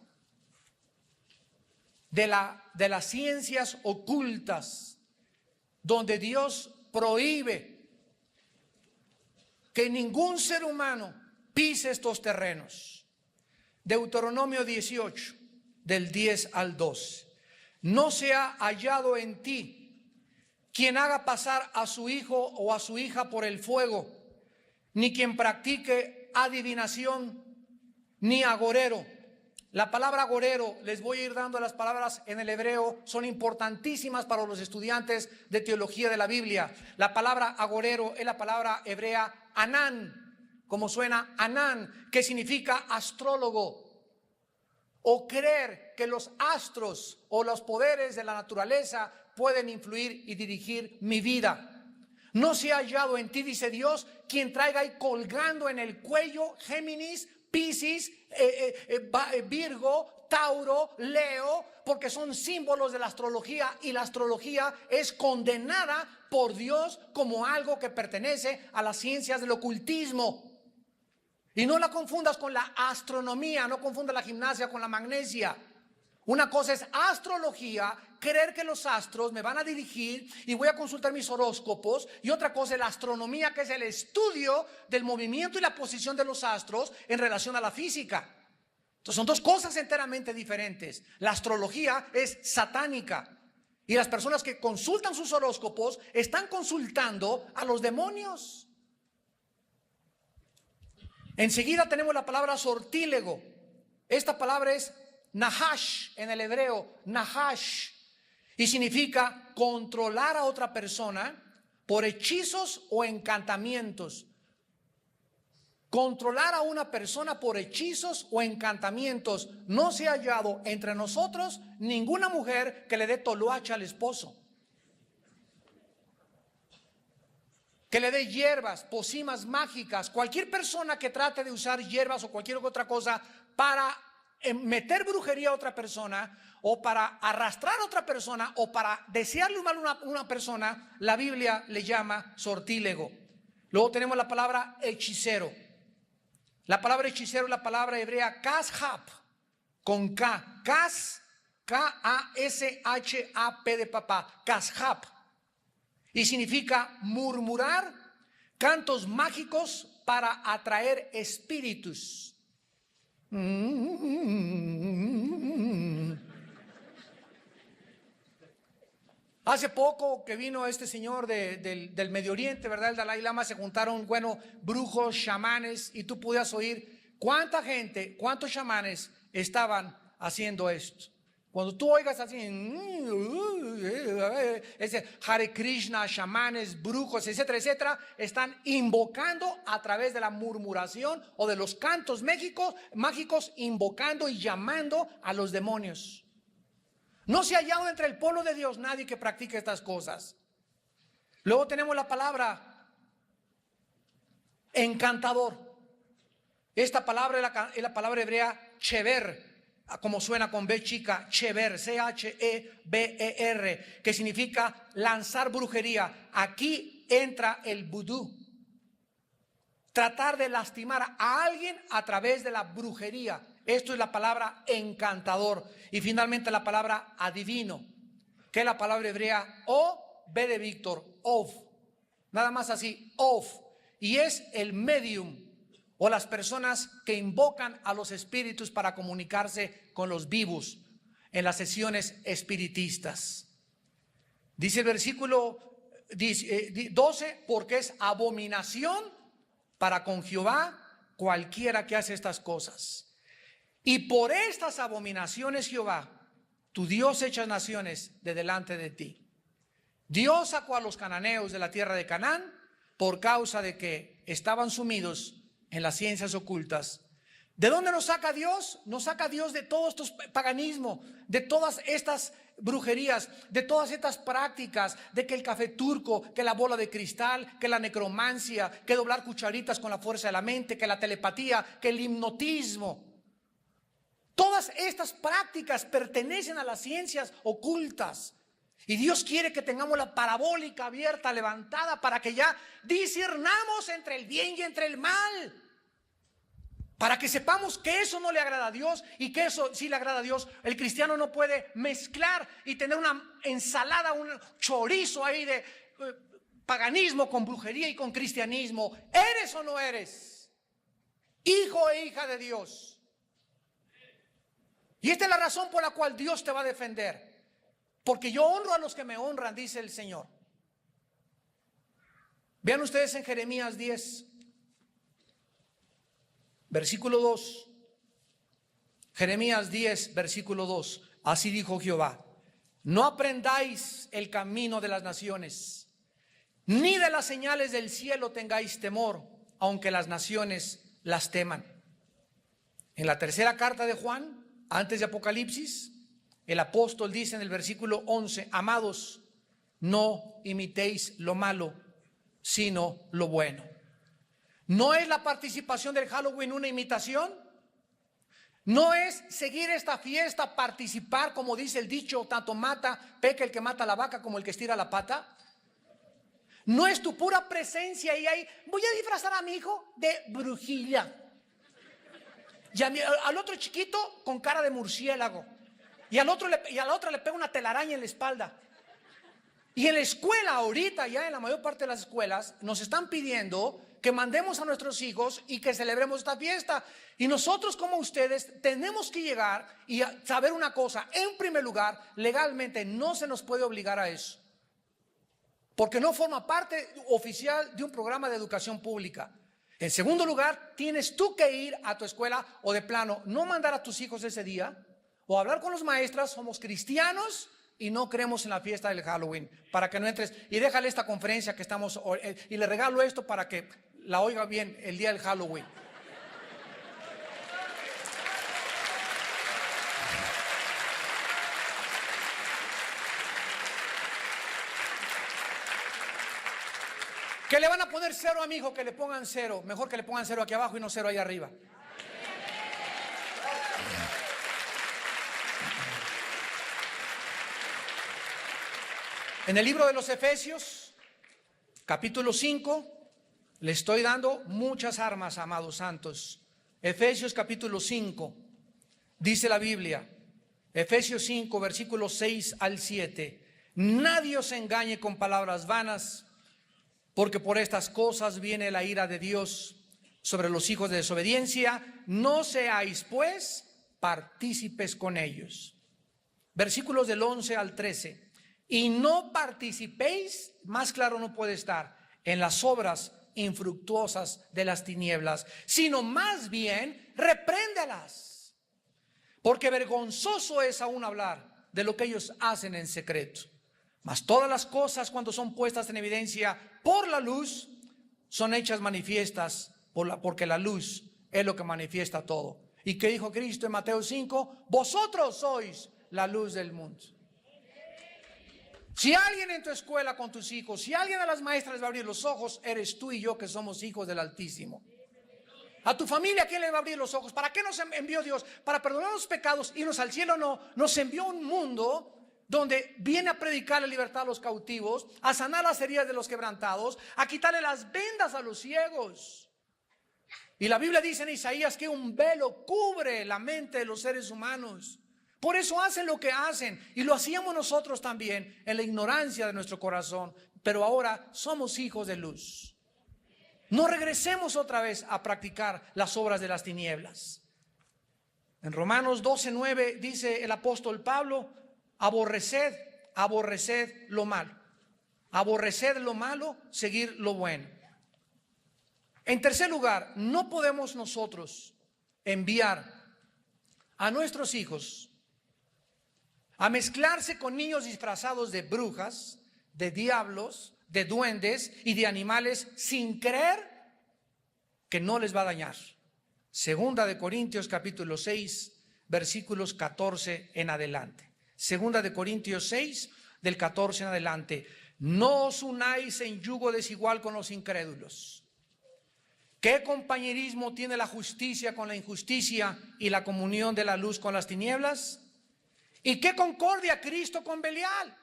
de las ciencias ocultas donde Dios prohíbe que ningún ser humano pise estos terrenos. Deuteronomio 18, del 10 al 12. No se ha hallado en ti quien haga pasar a su hijo o a su hija por el fuego, ni quien practique adivinación, ni agorero. La palabra agorero, les voy a ir dando las palabras en el hebreo, son importantísimas para los estudiantes de teología de la Biblia. La palabra agorero es la palabra hebrea Anán, como suena Anán, que significa astrólogo, o creer que los astros o los poderes de la naturaleza pueden influir y dirigir mi vida. No se ha hallado en ti, dice Dios, quien traiga ahí colgando en el cuello Géminis, Piscis, Virgo, Tauro, Leo, porque son símbolos de la astrología, y la astrología es condenada por Dios como algo que pertenece a las ciencias del ocultismo. Y no la confundas con la astronomía, no confundas la gimnasia con la magnesia. Una cosa es astrología, creer que los astros me van a dirigir y voy a consultar mis horóscopos, y otra cosa es la astronomía, que es el estudio del movimiento y la posición de los astros en relación a la física. Entonces son dos cosas enteramente diferentes. La astrología es satánica, y las personas que consultan sus horóscopos están consultando a los demonios. Enseguida tenemos la palabra sortílego. Esta palabra es Nahash en el hebreo, Nahash, y significa controlar a otra persona por hechizos o encantamientos. Controlar a una persona por hechizos o encantamientos. No se ha hallado entre nosotros ninguna mujer que le dé toloache al esposo, que le dé hierbas, pócimas mágicas. Cualquier persona que trate de usar hierbas o cualquier otra cosa para meter brujería a otra persona, o para arrastrar a otra persona, o para desearle un mal a una persona, la Biblia le llama sortílego. Luego tenemos la palabra hechicero. La palabra hechicero es la palabra hebrea kashap, con K. K-A-S-H-A-P de papá. Kashap. Y significa murmurar cantos mágicos para atraer espíritus. Hace poco que vino este señor del Medio Oriente, ¿verdad? El Dalai Lama, se juntaron, bueno, brujos, chamanes, y tú podías oír cuánta gente, cuántos chamanes estaban haciendo esto. Cuando tú oigas así, ese Hare Krishna, chamanes, brujos, etcétera, etcétera, están invocando a través de la murmuración o de los cantos mágicos, invocando y llamando a los demonios. No se ha hallado entre el pueblo de Dios nadie que practique estas cosas. Luego tenemos la palabra encantador. Esta palabra es la palabra hebrea chever, como suena con B chica, chever, C-H-E-B-E-R, que significa lanzar brujería. Aquí entra el vudú. Tratar de lastimar a alguien a través de la brujería. Esto es la palabra encantador. Y finalmente la palabra adivino, que es la palabra hebrea O, B de Víctor, of. Nada más así, of. Y es el medium o las personas que invocan a los espíritus para comunicarse con los vivos en las sesiones espiritistas. Dice el versículo 12, porque es abominación para con Jehová cualquiera que hace estas cosas. Y por estas abominaciones Jehová, tu Dios, echa naciones de delante de ti. Dios sacó a los cananeos de la tierra de Canaán por causa de que estaban sumidos en las ciencias ocultas. ¿De dónde nos saca Dios? Nos saca Dios de todo estos paganismo, de todas estas brujerías, de todas estas prácticas, de que el café turco, que la bola de cristal, que la necromancia, que doblar cucharitas con la fuerza de la mente, que la telepatía, que el hipnotismo. Todas estas prácticas pertenecen a las ciencias ocultas. Y Dios quiere que tengamos la parabólica abierta, levantada, para que ya discernamos entre el bien y entre el mal. Para que sepamos que eso no le agrada a Dios y que eso sí le agrada a Dios. El cristiano no puede mezclar y tener una ensalada, un chorizo ahí de paganismo con brujería y con cristianismo. ¿Eres o no eres hijo e hija de Dios? Y esta es la razón por la cual Dios te va a defender. Porque yo honro a los que me honran, dice el Señor. Vean ustedes en Jeremías 10, versículo 2. Jeremías 10, versículo 2. Así dijo Jehová: no aprendáis el camino de las naciones, ni de las señales del cielo tengáis temor, aunque las naciones las teman. En la tercera carta de Juan, antes de Apocalipsis, el apóstol dice en el versículo 11: amados, no imitéis lo malo, sino lo bueno. ¿No es la participación del Halloween una imitación? ¿No es seguir esta fiesta, participar, como dice el dicho, tanto peca el que mata a la vaca como el que estira la pata? ¿No es tu pura presencia y ahí voy a disfrazar a mi hijo de brujilla? Y al otro chiquito con cara de murciélago. Y a la otra le pega una telaraña en la espalda. Y en la escuela ahorita, ya en la mayor parte de las escuelas, nos están pidiendo que mandemos a nuestros hijos y que celebremos esta fiesta. Y nosotros, como ustedes, tenemos que llegar y saber una cosa. En primer lugar, legalmente no se nos puede obligar a eso, porque no forma parte oficial de un programa de educación pública. En segundo lugar, tienes tú que ir a tu escuela o de plano no mandar a tus hijos ese día, o hablar con los maestras. Somos cristianos y no creemos en la fiesta del Halloween, para que no entres. Y déjale esta conferencia que estamos, y le regalo esto para que la oiga bien el día del Halloween. ¿Que le van a poner cero a mi hijo? Que le pongan cero. Mejor que le pongan cero aquí abajo y no cero ahí arriba. En el libro de los Efesios, capítulo 5, Le estoy dando muchas armas, amados santos. Efesios capítulo 5, dice la Biblia, Efesios 5, versículos 6 al 7. Nadie os engañe con palabras vanas, porque por estas cosas viene la ira de Dios sobre los hijos de desobediencia. No seáis pues partícipes con ellos. Versículos del 11 al 13. Y no participéis, más claro no puede estar, en las obras infructuosas de las tinieblas, sino más bien repréndelas, porque vergonzoso es aún hablar de lo que ellos hacen en secreto. Mas todas las cosas, cuando son puestas en evidencia por la luz, son hechas manifiestas porque la luz es lo que manifiesta todo. ¿Y qué dijo Cristo en Mateo 5? Vosotros sois la luz del mundo. Si alguien en tu escuela con tus hijos, si alguien a las maestras les va a abrir los ojos, eres tú y yo, que somos hijos del Altísimo. A tu familia, ¿quién le va a abrir los ojos? ¿Para qué nos envió Dios? Para perdonar los pecados, irnos al cielo. No, nos envió un mundo donde viene a predicar la libertad a los cautivos, a sanar las heridas de los quebrantados, a quitarle las vendas a los ciegos. Y la Biblia dice en Isaías que un velo cubre la mente de los seres humanos. Por eso hacen lo que hacen, y lo hacíamos nosotros también en la ignorancia de nuestro corazón, pero ahora somos hijos de luz. No regresemos otra vez a practicar las obras de las tinieblas. En Romanos 12:9 dice el apóstol Pablo: aborreced lo malo. Aborreced lo malo, seguir lo bueno. En tercer lugar, no podemos nosotros enviar a nuestros hijos a mezclarse con niños disfrazados de brujas, de diablos, de duendes y de animales, sin creer que no les va a dañar. Segunda de Corintios capítulo 6, versículos 14 en adelante. Segunda de Corintios 6, del 14 en adelante. No os unáis en yugo desigual con los incrédulos. ¿Qué compañerismo tiene la justicia con la injusticia y la comunión de la luz con las tinieblas? ¿Y qué concordia Cristo con Belial?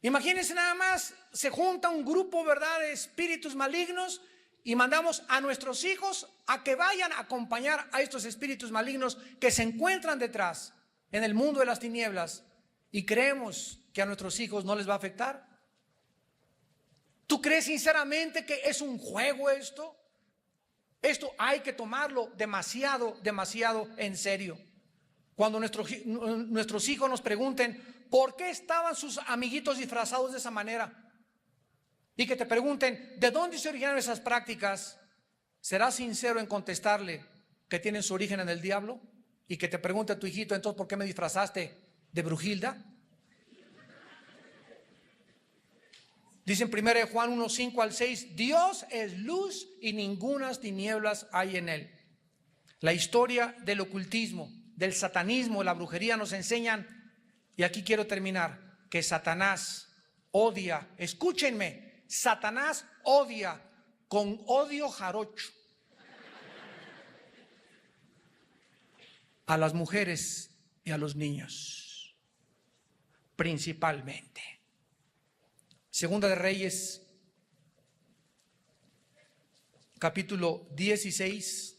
Imagínense nada más, se junta un grupo, ¿verdad?, de espíritus malignos, y mandamos a nuestros hijos a que vayan a acompañar a estos espíritus malignos que se encuentran detrás en el mundo de las tinieblas, y creemos que a nuestros hijos no les va a afectar. ¿Tú crees sinceramente que es un juego esto? Esto hay que tomarlo demasiado en serio. Cuando nuestros hijos nos pregunten por qué estaban sus amiguitos disfrazados de esa manera, y que te pregunten de dónde se originaron esas prácticas, ¿serás sincero en contestarle que tienen su origen en el diablo? Y que te pregunte a tu hijito: entonces, ¿por qué me disfrazaste de Brujilda? Dice en 1 Juan 1, 5 al 6, Dios es luz y ningunas tinieblas hay en él. La historia del ocultismo, del satanismo, la brujería nos enseñan, y aquí quiero terminar, que Satanás odia, escúchenme, Satanás odia con odio jarocho a las mujeres y a los niños, principalmente. Segunda de Reyes, capítulo 16.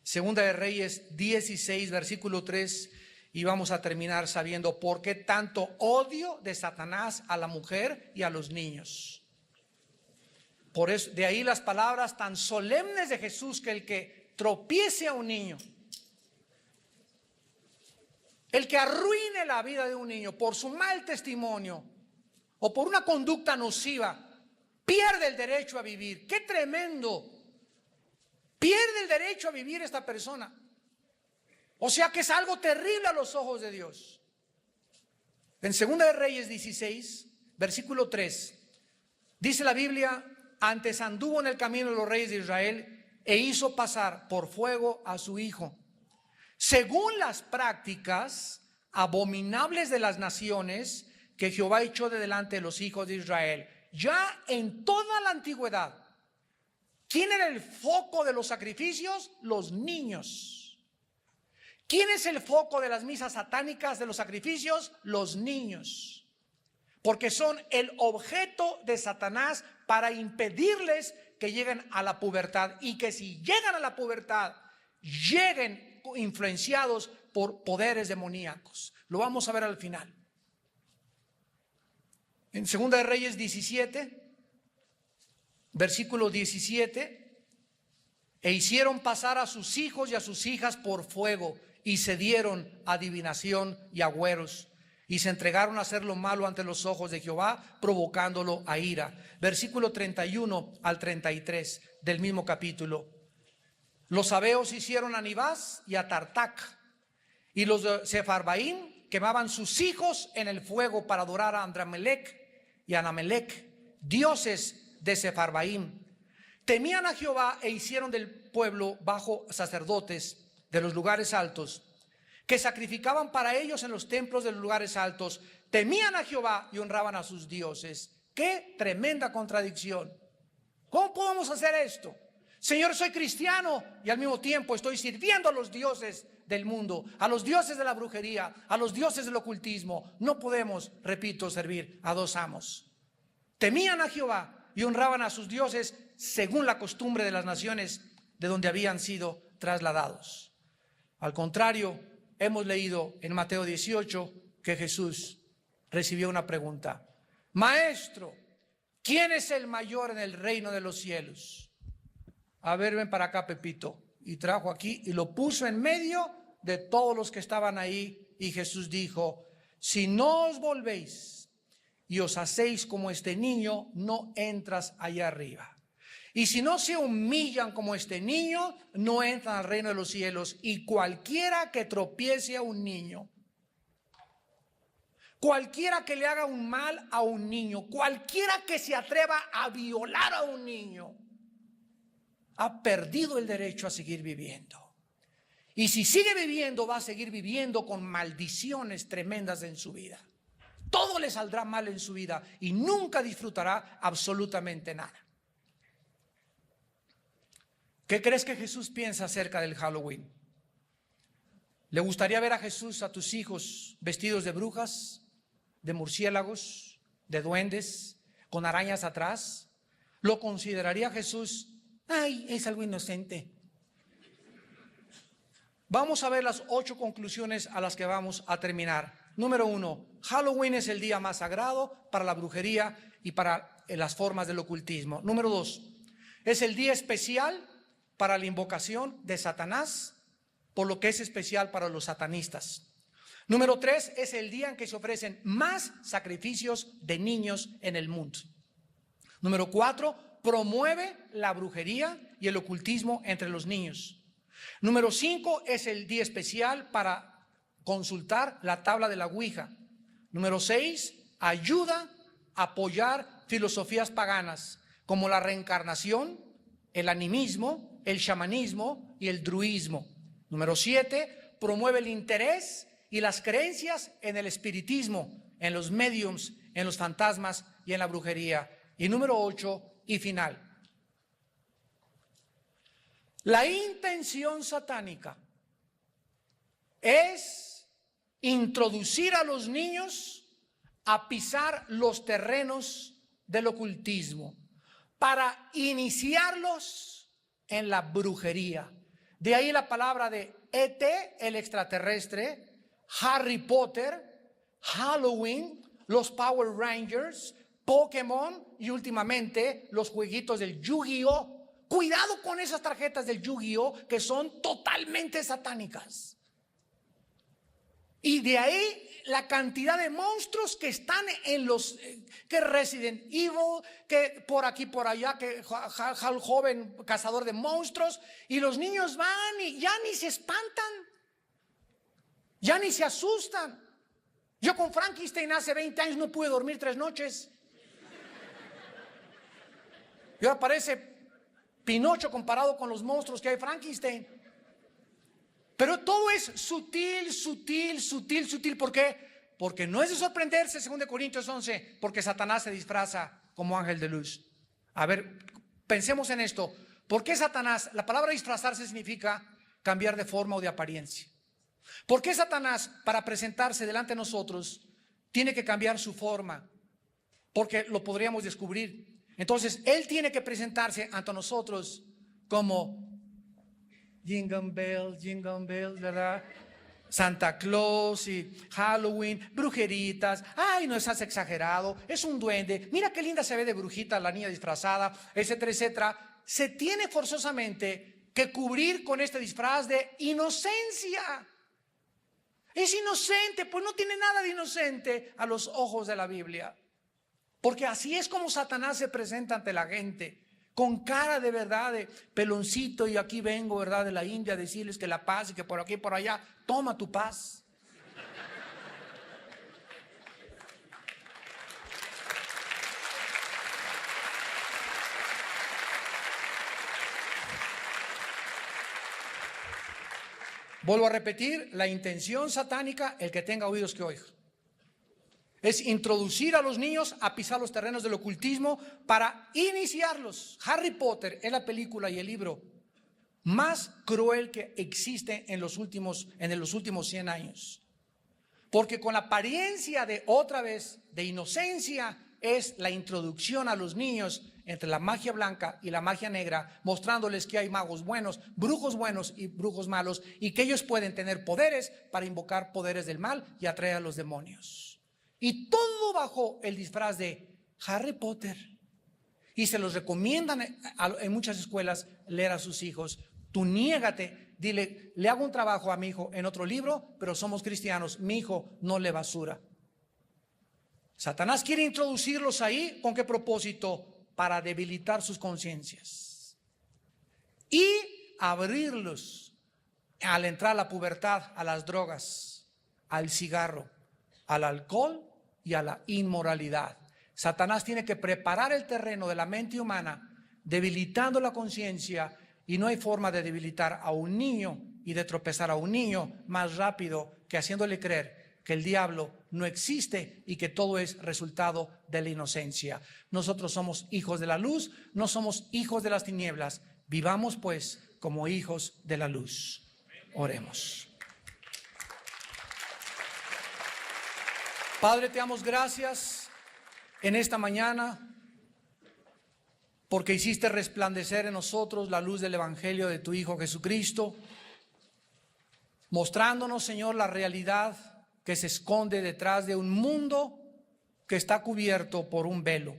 Segunda de Reyes 16, versículo 3, y vamos a terminar sabiendo por qué tanto odio de Satanás a la mujer y a los niños. Por eso, de ahí las palabras tan solemnes de Jesús, que el que tropiece a un niño, el que arruine la vida de un niño por su mal testimonio o por una conducta nociva, pierde el derecho a vivir. ¡Qué tremendo! Pierde el derecho a vivir esta persona. O sea que es algo terrible a los ojos de Dios. En Segunda de Reyes 16, versículo 3, dice la Biblia: antes anduvo en el camino de los reyes de Israel e hizo pasar por fuego a su hijo, según las prácticas abominables de las naciones que Jehová echó de delante de los hijos de Israel. Ya en toda la antigüedad, ¿quién era el foco de los sacrificios? Los niños. ¿Quién es el foco de las misas satánicas, de los sacrificios? Los niños. Porque son el objeto de Satanás para impedirles que lleguen a la pubertad, y que si llegan a la pubertad, lleguen influenciados por poderes demoníacos. Lo vamos a ver al final. En 2 de Reyes 17, versículo 17, e hicieron pasar a sus hijos y a sus hijas por fuego, y se dieron a adivinación y agüeros, y se entregaron a hacer lo malo ante los ojos de Jehová, provocándolo a ira. Versículo 31 al 33 del mismo capítulo. Los sabeos hicieron a Nibás y a Tartac, y los de Sefarbaim quemaban sus hijos en el fuego para adorar a Andramelec y a Anamelec, dioses de Sefarbaim. Temían a Jehová e hicieron del pueblo bajo sacerdotes de los lugares altos, que sacrificaban para ellos en los templos de los lugares altos. Temían a Jehová y honraban a sus dioses. ¡Qué tremenda contradicción! ¿Cómo podemos hacer esto? Señor, soy cristiano y al mismo tiempo estoy sirviendo a los dioses del mundo, a los dioses de la brujería, a los dioses del ocultismo. No podemos, repito, servir a dos amos. Temían a Jehová y honraban a sus dioses según la costumbre de las naciones de donde habían sido trasladados. Al contrario, hemos leído en Mateo 18 que Jesús recibió una pregunta: Maestro, ¿quién es el mayor en el reino de los cielos? A ver, ven para acá, Pepito. Y trajo aquí y lo puso en medio de todos los que estaban ahí. Y Jesús dijo: si no os volvéis y os hacéis como este niño, no entras allá arriba. Y si no se humillan como este niño, no entran al reino de los cielos. Y cualquiera que tropiece a un niño, cualquiera que le haga un mal a un niño, cualquiera que se atreva a violar a un niño, ha perdido el derecho a seguir viviendo. Y si sigue viviendo, va a seguir viviendo con maldiciones tremendas en su vida. Todo le saldrá mal en su vida y nunca disfrutará absolutamente nada. ¿Qué crees que Jesús piensa acerca del Halloween? ¿Le gustaría ver a Jesús, a tus hijos, vestidos de brujas, de murciélagos, de duendes, con arañas atrás? ¿Lo consideraría Jesús? Ay, es algo inocente. Vamos a ver las 8 conclusiones a las que vamos a terminar. Número 1, Halloween es el día más sagrado para la brujería y para las formas del ocultismo. Número 2, es el día especial para la invocación de Satanás, por lo que es especial para los satanistas. Número 3, es el día en que se ofrecen más sacrificios de niños en el mundo. Número 4, promueve la brujería y el ocultismo entre los niños. Número 5, es el día especial para consultar la tabla de la Ouija. Número 6, ayuda a apoyar filosofías paganas como la reencarnación, el animismo, el chamanismo y el druismo. Número 7, promueve el interés y las creencias en el espiritismo, en los mediums, en los fantasmas y en la brujería. Y número 8 y final, la intención satánica es introducir a los niños a pisar los terrenos del ocultismo para iniciarlos en la brujería. De ahí la palabra de ET, el extraterrestre, Harry Potter, Halloween, los Power Rangers, Pokémon y últimamente los jueguitos del Yu-Gi-Oh! Cuidado con esas tarjetas del Yu-Gi-Oh! Que son totalmente satánicas. Y de ahí la cantidad de monstruos que están en los, que Resident Evil, que por aquí, por allá, que Hal joven cazador de monstruos, y los niños van y ya ni se espantan, ya ni se asustan. Yo con Frankenstein hace 20 años no pude dormir 3 noches. Y ahora parece Pinocho comparado con los monstruos que hay Frankenstein. Pero todo es sutil, sutil, sutil, sutil. ¿Por qué? Porque no es de sorprenderse, 2 Corintios 11, porque Satanás se disfraza como ángel de luz. A ver, pensemos en esto. ¿Por qué Satanás? La palabra disfrazarse significa cambiar de forma o de apariencia. ¿Por qué Satanás, para presentarse delante de nosotros, tiene que cambiar su forma? Porque lo podríamos descubrir. Entonces Él tiene que presentarse ante nosotros como Jingle Bells, ¿verdad? Santa Claus y Halloween, brujeritas. Ay, no estás exagerado, es un duende. Mira qué linda se ve de brujita la niña disfrazada, etcétera, etcétera. Se tiene forzosamente que cubrir con este disfraz de inocencia. Es inocente, pues no tiene nada de inocente a los ojos de la Biblia. Porque así es como Satanás se presenta ante la gente, con cara de verdad, de peloncito, y aquí vengo, ¿verdad?, de la India a decirles que la paz y que por aquí y por allá, toma tu paz. Vuelvo a repetir, la intención satánica, el que tenga oídos que oiga, es introducir a los niños a pisar los terrenos del ocultismo para iniciarlos. Harry Potter es la película y el libro más cruel que existe en los últimos 100 años. Porque con la apariencia de otra vez de inocencia es la introducción a los niños entre la magia blanca y la magia negra, mostrándoles que hay magos buenos, brujos buenos y brujos malos, y que ellos pueden tener poderes para invocar poderes del mal y atraer a los demonios. Y todo bajo el disfraz de Harry Potter. Y se los recomiendan en muchas escuelas leer a sus hijos. Tú niégate, dile, le hago un trabajo a mi hijo en otro libro, pero somos cristianos, mi hijo no lee basura. Satanás quiere introducirlos ahí, ¿con qué propósito? Para debilitar sus conciencias y abrirlos al entrar a la pubertad, a las drogas, al cigarro, al alcohol y a la inmoralidad. Satanás tiene que preparar el terreno de la mente humana, debilitando la conciencia, y no hay forma de debilitar a un niño y de tropezar a un niño más rápido que haciéndole creer que el diablo no existe y que todo es resultado de la inocencia. Nosotros somos hijos de la luz, no somos hijos de las tinieblas. Vivamos pues como hijos de la luz. Oremos. Padre, te damos gracias en esta mañana porque hiciste resplandecer en nosotros la luz del Evangelio de tu Hijo Jesucristo, mostrándonos, Señor, la realidad que se esconde detrás de un mundo que está cubierto por un velo.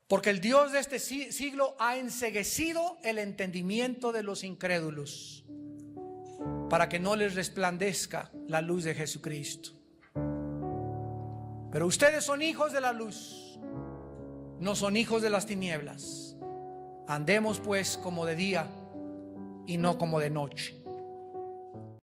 Porque el Dios de este siglo ha enceguecido el entendimiento de los incrédulos para que no les resplandezca la luz de Jesucristo. Pero ustedes son hijos de la luz, no son hijos de las tinieblas. Andemos pues como de día y no como de noche.